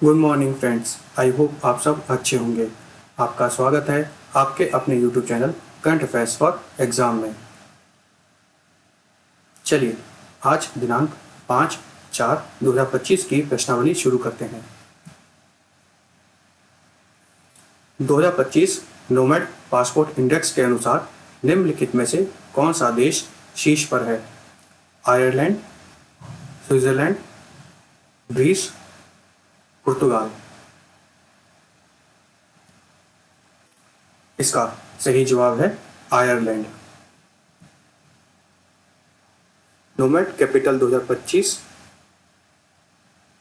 Good morning friends. I hope आप सब अच्छे होंगे। आपका स्वागत है आपके अपने YouTube channel current affairs for exam में। चलिए आज दिनांक 5/4/2025 की प्रश्नावली शुरू करते हैं। 2025 नोमैड पासपोर्ट इंडेक्स के अनुसार निम्नलिखित में से कौन सा देश शीर्ष पर है? आयरलैंड, स्विट्जरलैंड, ग्रीस, पुर्तगाल। इसका सही जवाब है Ireland. Nomad capital 2025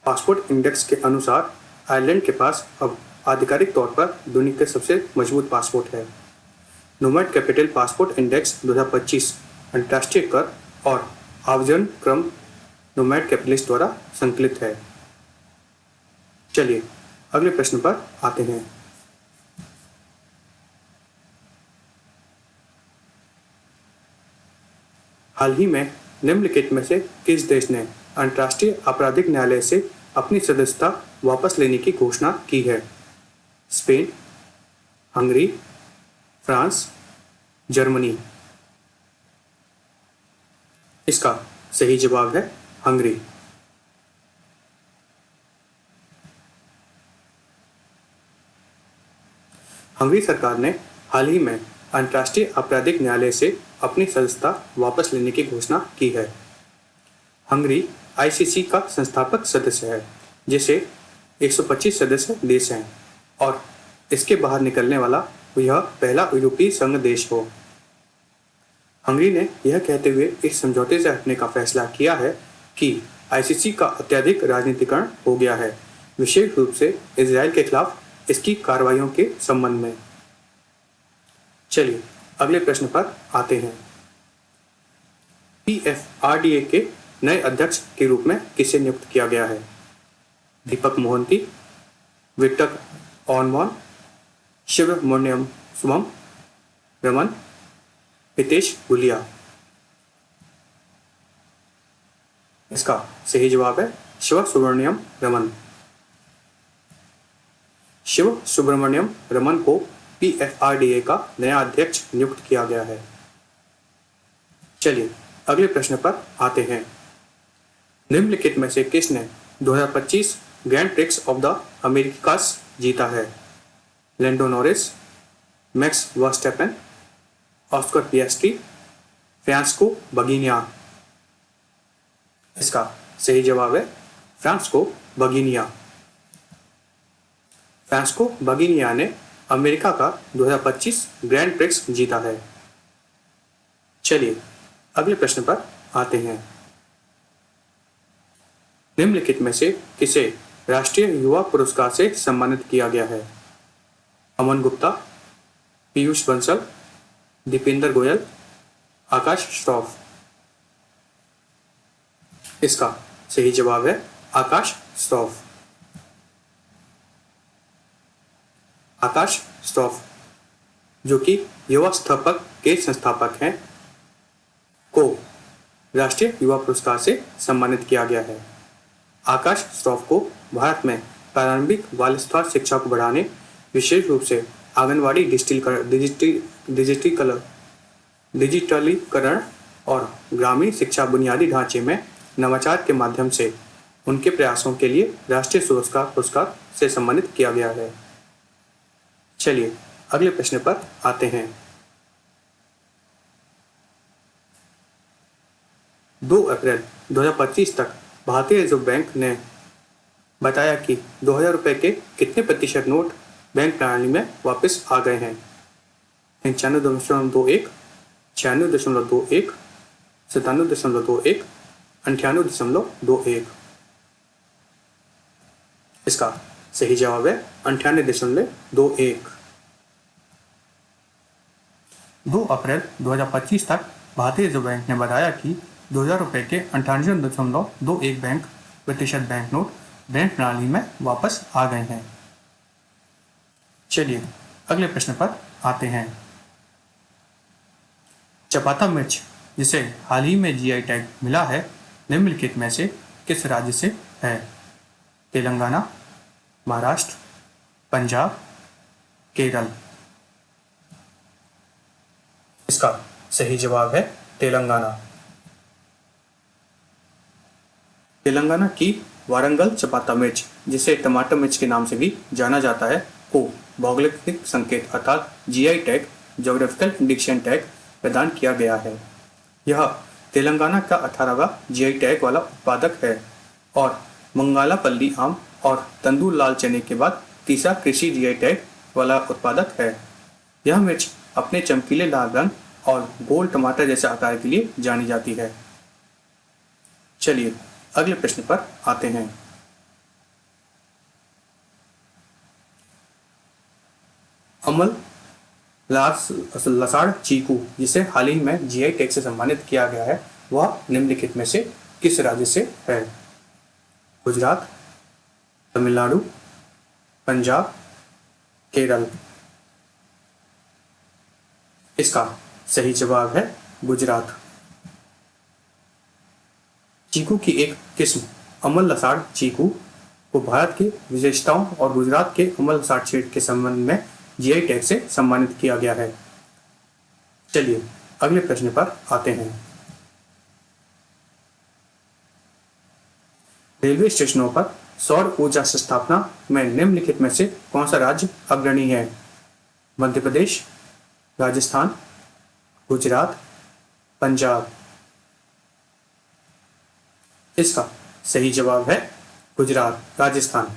passport index के अनुसार आयरलैंड के पास अब आधिकारिक तौर पर दुनिया के सबसे मजबूत पासपोर्ट है। नोमैड कैपिटल पासपोर्ट इंडेक्स 2025 अंतर्राष्ट्रीय कर और आवर्जन क्रम नोमैड कैपिटलिस्ट द्वारा संकलित है। चलिए अगले प्रश्न पर आते हैं। हाल ही में निम्नलिखित में से किस देश ने अंतर्राष्ट्रीय आपराधिक न्यायालय से अपनी सदस्यता वापस लेने की घोषणा की है? Spain, Hungary, France, Germany. इसका सही जवाब है हंगरी। हंगरी सरकार ने हाल ही में अंतर्राष्ट्रीय आपराधिक न्यायालय से अपनी सदस्यता वापस लेने की घोषणा की है। हंगरी आईसीसी का संस्थापक सदस्य है, जिसे 125 सदस्य देश हैं और इसके बाहर निकलने वाला यह पहला यूरोपीय संघ देश हो। हंगरी ने यह कहते हुए इस समझौते से हटने का फैसला किया है कि आईसीसी का अत्यधिक राजनीतिकरण हो गया है, विशेष रूप से इजराइल के खिलाफ इसकी कार्रवाइयों के संबंध में। चलिए अगले प्रश्न पर आते हैं। पीएफआरडीए के नए अध्यक्ष के रूप में किसे नियुक्त किया गया है? दीपक मोहंती, विक्टर ऑनवान, शिवमोनियम सुमम रमन, हितेश गुलिया। इसका सही जवाब है शिव सुब्रमण्यम रमन। शिव सुब्रमण्यम रमन को पीएफआरडीए का नया अध्यक्ष नियुक्त किया गया है। चलिए अगले प्रश्न पर आते हैं। निम्नलिखित में से किसने 2025 grand prix of the Americas जीता है? Lando Norris, Max Verstappen, Oscar Piastri, Francisco Bagnaia. इसका सही जवाब है फ्रांसिस्को बगिनिया। फ्रांसिस्को बगिनिया ने अमेरिका का 2025 ग्रैंड प्रिक्स जीता है। चलिए अगले प्रश्न पर आते हैं। निम्नलिखित में से किसे राष्ट्रीय युवा पुरस्कार से सम्मानित किया गया है? अमन गुप्ता, पीयूष बंसल, दीपेंद्र गोयल, आकाश श्रॉफ। इसका सही जवाब है आकाश श्रॉफ। आकाश श्रॉफ, जो कि युवा स्थापक के संस्थापक हैं, को राष्ट्रीय युवा पुरस्कार से सम्मानित किया गया है। आकाश श्रॉफ को भारत में प्रारंभिक बाल स्तर शिक्षा को बढ़ाने, विशेष रूप से आंगनवाड़ी डिजिटलीकरण और ग्रामीण शिक्षा बुनियादी ढांचे में नवाचार के माध्यम से उनके प्रयासों के लिए राष्ट्रीय पुरस्कार से सम्मानित किया गया है। चलिए अगले प्रश्न पर आते हैं। 2 अप्रैल 2025 तक भारतीय रिजर्व बैंक ने बताया कि 2000 रुपये के कितने प्रतिशत नोट बैंक प्रणाली में वापस आ गए हैं? 95.21, 96.21, 97.21, 98.21। इसका सही जवाब है 98.21। 2 अप्रैल 2025 तक भारतीय रिजर्व बैंक ने बताया कि 2000 रुपये के 98.21 बैंक नोट बैंक प्रणाली में वापस आ गए हैं। चलिए अगले प्रश्न पर आते हैं। चपाता मिर्च, जिसे हाल ही में जीआई टैग मिला है, निम्नलिखित में से किस राज्य से है? तेलंगाना, महाराष्ट्र, पंजाब, केरल। इसका सही जवाब है तेलंगाना। तेलंगाना की वारंगल चपाता मिर्च, जिसे टमाटर मिर्च के नाम से भी जाना जाता है, को भौगोलिक संकेत अर्थात GI tag, geographical indication tag प्रदान किया गया है। यह तेलंगाना का 18वां जीआई टैग वाला उत्पादक है और मंगालापल्ली आम और तंदूर लाल चने के बाद तीसरा कृषि जीआई टैग वाला उत्पादक है। यह मिर्च अपने चमकीले लाल रंग और गोल टमाटर जैसे आकार के लिए जानी जाती है। चलिए अगले प्रश्न पर आते हैं। अमल लसाड़ चीकू, जिसे हाल ही में जीआई टैग से सम्मानित किया गया है, वह निम्नलिखित में से किस राज्य से है? गुजरात, तमिलनाडु, पंजाब, केरल। इसका सही जवाब है गुजरात। चीकू की एक किस्म अमल लसाड़ चीकू को भारत की विशेषताओं और गुजरात के अमल लसाड़ क्षेत्र के संबंध में जीआई टैग से सम्मानित किया गया है। चलिए अगले प्रश्न पर आते हैं। रेलवे स्टेशनों पर सौर ऊर्जा स्थापना में निम्नलिखित में से कौन सा राज्य अग्रणी है? मध्य प्रदेश, राजस्थान, गुजरात, पंजाब। इसका सही जवाब है गुजरात, राजस्थान।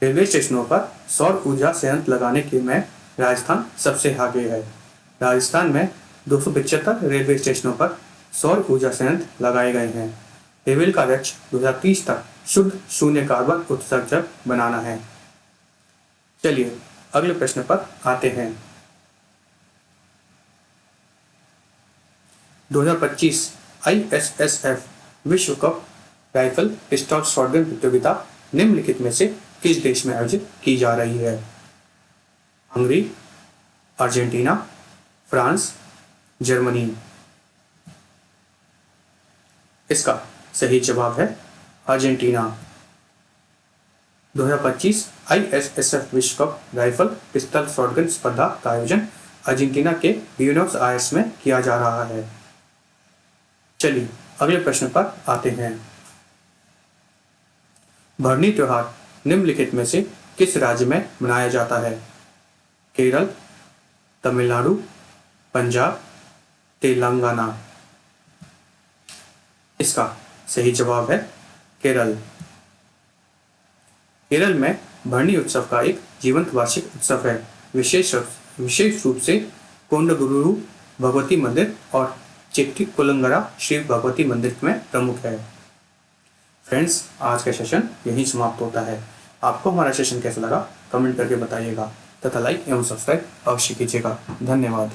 रेलवे स्टेशनों पर सौर ऊर्जा संयंत्र लगाने के में राजस्थान सबसे आगे है। राजस्थान में 275 रेलवे स्टेशनों पर सौर ऊर्जा संयंत्र लगाए गए हैं। रेलवे का लक्ष्य 2030 तक शुद्ध शून्य कार्बन उत्सर्जक बनाना है। चलिए अगले प्रश्न पर आते हैं। 2025 ISSF विश्व कप राइफल पिस्टल शॉटगन प्रतियोगिता निम्नलिखित में से किस देश में आयोजित की जा रही है? Hungary, Argentina, France, Germany. इसका सही जवाब है अर्जेंटीना। 2025 ISSF विश्व कप राइफल पिस्टल शॉटगन स्पर्धा का आयोजन अर्जेंटीना के ब्यूनोस आयर्स में किया जा रहा है। चलिए अगले प्रश्न पर आते हैं। भरनी त्योहार निम्नलिखित में से किस राज्य में मनाया जाता है? केरल, तमिलनाडु, पंजाब, तेलंगाना। इसका सही जवाब है केरल। केरल में भरनी उत्सव का एक जीवंत वार्षिक उत्सव है। विशेष रूप से कोंडगुरुरु भगवती मंदिर और चिट्टिकुलंगरा श्री भगवती मंदिर में प्रमुख है। फ्रेंड्स, आज का सेशन यहीं समाप्त होता है। आपको हमारा सेशन कैसा लगा कमेंट करके बताइएगा तथा लाइक एवं सब्सक्राइब अवश्य कीजिएगा। धन्यवाद।